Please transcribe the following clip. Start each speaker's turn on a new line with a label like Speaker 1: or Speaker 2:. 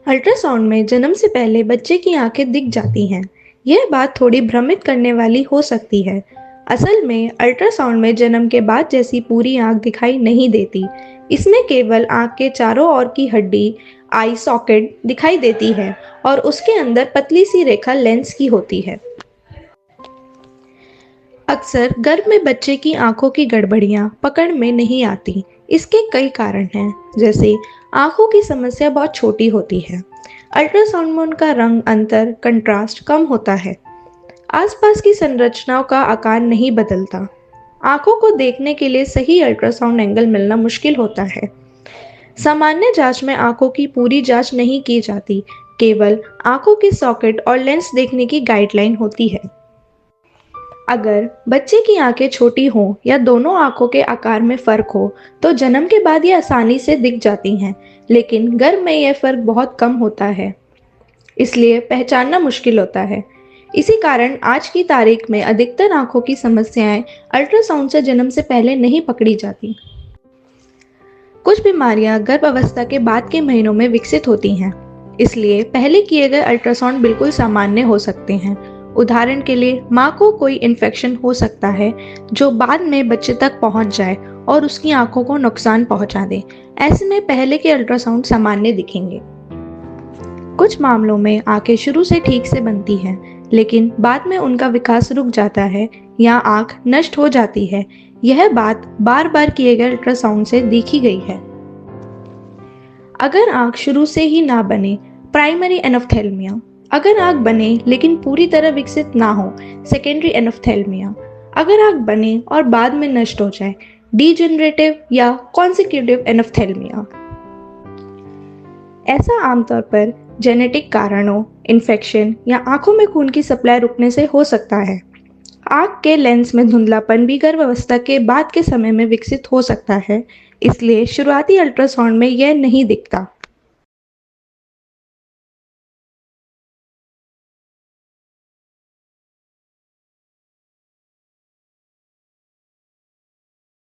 Speaker 1: Ultrasound में जन्म से पहले बच्चे की आंखें दिख जाती हैं। यह बात थोड़ी भ्रमित करने वाली हो सकती है। असल में अल्ट्रासाउंड में जन्म के बाद जैसी पूरी आंख दिखाई नहीं देती। इसमें केवल आंख के चारों ओर की हड्डी, आई सॉकेट दिखाई देती है और उसके अंदर पतली सी रेखा लेंस की होती है। अक्सर गर्भ में बच्चे की आंखों की गड़बड़ियां पकड़ में नहीं आती। इसके कई कारण हैं, जैसे आंखों की समस्या बहुत छोटी होती है, अल्ट्रासाउंड में उनका रंग अंतर कंट्रास्ट कम होता है, आसपास की संरचनाओं का आकार नहीं बदलता, आंखों को देखने के लिए सही अल्ट्रासाउंड एंगल मिलना मुश्किल होता है। सामान्य जांच में आंखों की पूरी जांच नहीं की जाती, केवल आंखों की सॉकेट और लेंस देखने की गाइडलाइन होती है। अगर बच्चे की आंखें छोटी हों या दोनों आंखों के आकार में फर्क हो, तो जन्म के बाद ये आसानी से दिख जाती हैं, लेकिन गर्भ में यह फर्क बहुत कम होता है, इसलिए पहचानना मुश्किल होता है। इसी कारण आज की तारीख में अधिकतर आंखों की समस्याएं अल्ट्रासाउंड से जन्म से पहले नहीं पकड़ी जाती। कुछ बीमारियां गर्भ अवस्था के बाद के महीनों में विकसित होती हैं, इसलिए पहले किए गए अल्ट्रासाउंड बिल्कुल सामान्य हो सकते हैं। उदाहरण के लिए माँ को कोई इन्फेक्शन हो सकता है जो बाद में बच्चे तक पहुंच जाए और उसकी आंखों को नुकसान पहुंचा दे। ऐसे में पहले के अल्ट्रासाउंड सामान्य दिखेंगे। कुछ मामलों में आंखें शुरू से ठीक से बनती हैं, लेकिन बाद में उनका विकास रुक जाता है या आंख नष्ट हो जाती है। यह बात बार बार किए गए अल्ट्रासाउंड से देखी गई है। अगर आंख शुरू से ही ना बने, प्राइमरी एनोफ्थेल्मिया। अगर आंख बने लेकिन पूरी तरह विकसित ना हो, सेकेंडरी एनोफ्थेल्मिया। अगर आंख बने और बाद में नष्ट हो जाए, डीजेनरेटिव या कॉन्सेक्यूटिव एनोफ्थेल्मिया। ऐसा आमतौर पर जेनेटिक कारणों, इन्फेक्शन या आंखों में खून की सप्लाई रुकने से हो सकता है। आंख के लेंस में धुंधलापन भी गर्भावस्था के बाद के समय में विकसित हो सकता है, इसलिए शुरुआती अल्ट्रासाउंड में यह नहीं दिखता।